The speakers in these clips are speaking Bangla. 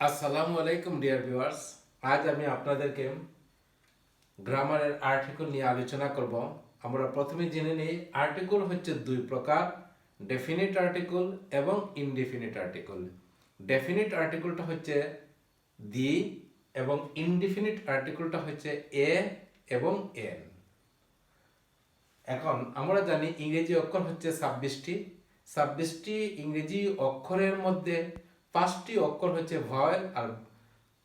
আসসালামু আলাইকুম ডিয়ার ভিউয়ার্স। আজ আমি আপনাদেরকে গ্রামারের আর্টিকেল নিয়ে আলোচনা করব। আমরা প্রথমে জেনে নিই আর্টিকেল হচ্ছে দুই প্রকার, ডেফিনিট আর্টিকেল এবং ইনডেফিনিট আর্টিকেল। ডেফিনিট আর্টিকেলটা হচ্ছে দি এবং ইনডেফিনিট আর্টিকেলটা হচ্ছে এ এবং এন। এখন আমরা জানি ইংরেজি অক্ষর হচ্ছে 26টি। 26টি ইংরেজি অক্ষরের মধ্যে 5টি অক্ষর হচ্ছে ভয়েল আর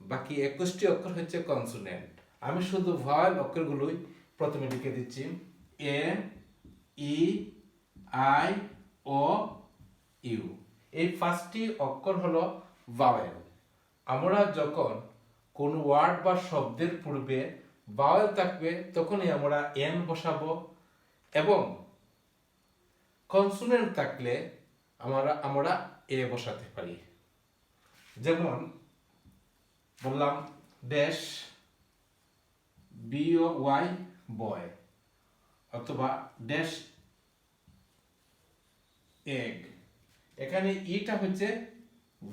বাকি 21টি অক্ষর হচ্ছে কনসোনেন্ট। আমি শুধু ভয়েল অক্ষরগুলোই প্রথমে লিখে দিচ্ছি। এ, ই, আই, ও, ইউ। এই 5টি অক্ষর হলো ভাওয়েল। আমরা যখন কোন ওয়ার্ড বা শব্দের পূর্বে ভাওয়েল থাকবে তখনই আমরা এন বসাবো, এবং কনসোনেন্ট থাকলে আমরা এ বসাতে পারি। যেমন বললাম ড্যাশ, বিও ওয়াই বয়, অথবা ড্যাশ এগ। এখানে ইটা হচ্ছে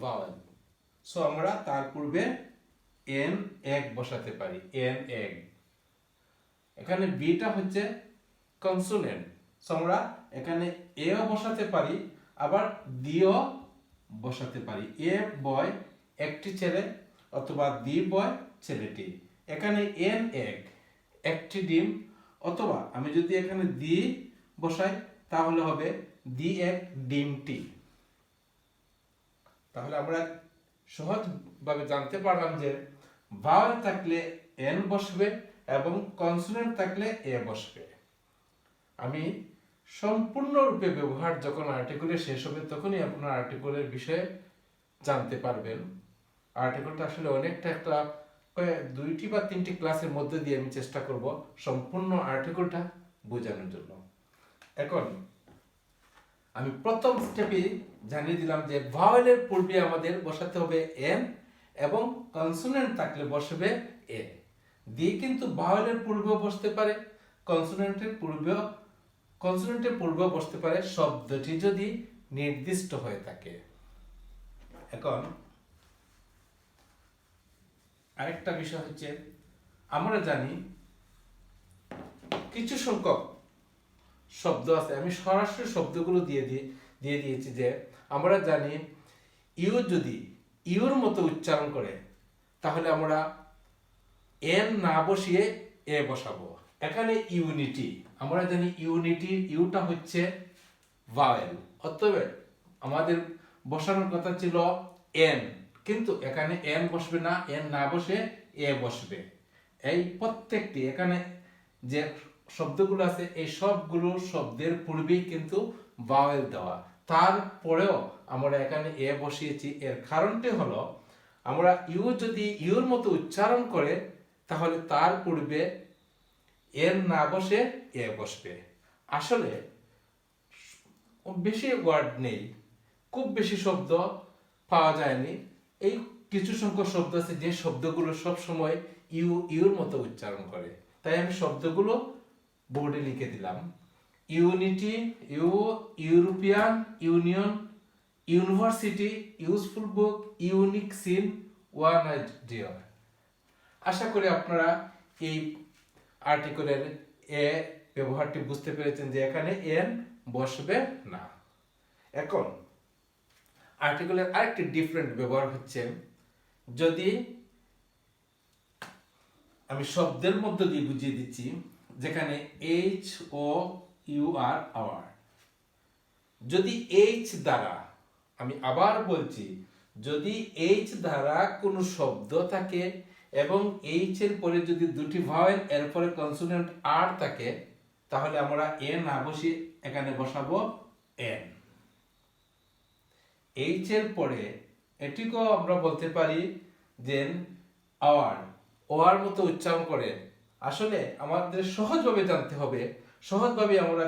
ভাওয়েল, সো আমরা তার পূর্বে এন এগ বসাতে পারি, এন এগ। এখানে বিটা হচ্ছে কনসোনেন্ট, সো আমরা এখানে এও বসাতে পারি, আবার দিও বসাতে পারি। এ বয় একটি ছেলে, অথবা দি বয় ছেলেটি। এখানে এন এগ একটি ডিম, অথবা আমি যদি এখানে দি বসাই তাহলে হবে দি এক ডিমটি। তাহলে আমরা সহজভাবে জানতে পারলাম যে ভাওয়েল থাকলে এন বসবে এবং কনসোনেন্ট থাকলে এ বসবে। আমি সম্পূর্ণরূপে ব্যবহার যখন আর্টিকেলে শেষ হবে তখনই আপনার আর্টিকেলের বিষয়ে জানতে পারবেন। আর্টিকেলটা আসলে অনেকটা একটা 2টি বা 3টি ক্লাসের মধ্যে দিয়ে আমি চেষ্টা করব সম্পূর্ণ আর্টিকেলটা বোঝানোর জন্য। এখন আমি প্রথম স্টেপে জানিয়ে দিলাম যে ভাওয়েলের পূর্বে আমাদের বসাতে হবে এন, এবং কনসোনেন্ট থাকলে বসবে এ। দি কিন্তু ভাওয়েলের পূর্বেও বসতে পারে, কনসোনেন্টের পূর্বেও বসতে পারে, শব্দটি যদি নির্দিষ্ট হয়ে থাকে। এখন আরেকটা বিষয় হচ্ছে, আমরা জানি কিছু সংখ্যক শব্দ আছে, আমি সরাসরি শব্দগুলো দিয়ে দিয়েছি। যে আমরা জানি ইউ যদি ইউর মতো উচ্চারণ করে তাহলে আমরা এন না বসিয়ে এ বসাবো। এখানে ইউনিটি, আমরা জানি ইউনিটির ইউটা হচ্ছে ভাওয়েল, অতএব আমাদের বসানোর কথা ছিল এন, কিন্তু এখানে এন বসবে না, এন না বসে এ বসবে। এই প্রত্যেকটি এখানে যে শব্দগুলো আছে এই সবগুলো শব্দের পূর্বেই কিন্তু ভাওয়েল দেওয়া, তারপরেও আমরা এখানে এ বসিয়েছি। এর কারণটি হলো আমরা ইউ যদি ইউর মতো উচ্চারণ করে তাহলে তার পূর্বে এন না বসে এ বসবে। আসলে বেশি ওয়ার্ড নেই, খুব বেশি শব্দ পাওয়া যায়নি। এই কিছু সংখ্যক শব্দ আছে যে শব্দগুলো সব সময় ইউর মতো উচ্চারণ করে, তাই আমি শব্দগুলো বোর্ডে লিখে দিলাম। Unity, European union, university, useful book, unique scene, one idea. আশা করি আপনারা এই আর্টিকেলের এ ব্যবহারটি বুঝতে পেরেছেন যে এখানে এন বসবে না। এখন আর্টিকেলের আরেকটি ডিফারেন্ট ব্যবহার হচ্ছে, যদি আমি শব্দের মধ্য দিয়ে বুঝিয়ে দিচ্ছি, যেখানে H O U R hour, যদি এইচ দ্বারা, আমি আবার বলছি, যদি এইচ দ্বারা কোনো শব্দ থাকে এবং এইচ এর পরে যদি দুটি ভাওয়েল এরপরে কনসোনেন্ট আর থাকে তাহলে আমরা এ না বসিয়ে এখানে বসাবো এন। এইচ এর পরে এটিকেও আমরা বলতে পারি যে আওয়ার, ওয়ার মতো উচ্চারণ করে। আসলে আমাদের সহজভাবে জানতে হবে, সহজভাবে আমরা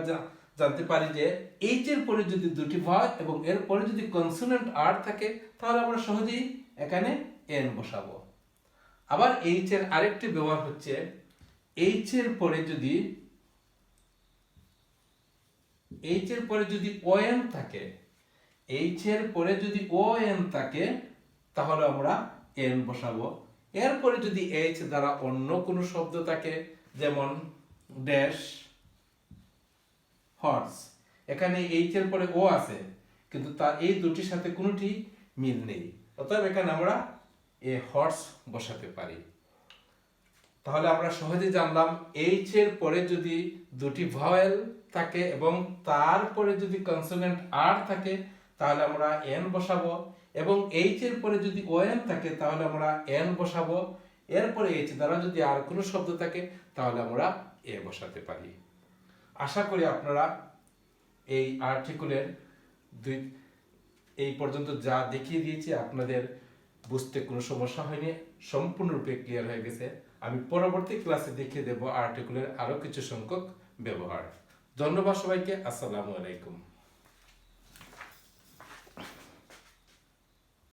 জানতে পারি যে এইচ এর পরে যদি দুটি ভাওয়েল এবং এর পরে যদি কনসোনেন্ট আর থাকে তাহলে আমরা সহজেই এখানে এন বসাবো। আবার এইচ এর আরেকটি ব্যবহার হচ্ছে, এইচ এর পরে যদি ও এন থাকে, এইচ এর পরে যদি ও এন থাকে তাহলে আমরা এন বসাবো। এরপরে যদি এইচ দ্বারা অন্য কোনো শব্দ থাকে, যেমন ড্যাশ হর্স, এখানে এইচ এর পরে ও আছে কিন্তু তার এই দুটির সাথে কোনোটি মিল নেই, অতএব এখানে আমরা এ হর্স বসাতে পারি। তাহলে আমরা সহজে জানলাম এইচ এর পরে যদি দুটি ভয়েল থাকে এবং তারপরে যদি কনসোনেন্ট আর থাকে তাহলে আমরা এন বসাবো, এবং এইচ এর পরে যদি ও এন থাকে তাহলে আমরা এন বসাবো, এরপরে এইচ দ্বারা যদি আর কোনো শব্দ থাকে তাহলে আমরা এ বসাতে পারি। আশা করি আপনারা এই আর্টিকেলের এই পর্যন্ত যা দেখিয়ে দিয়েছি আপনাদের বুঝতে কোনো সমস্যা হয়নি, সম্পূর্ণরূপে ক্লিয়ার হয়ে গেছে। আমি পরবর্তী ক্লাসে দেখিয়ে দেব আর্টিকেলের আরো কিছু সংখ্যক ব্যবহার। ধন্যবাদ সবাইকে, আসসালামু আলাইকুম।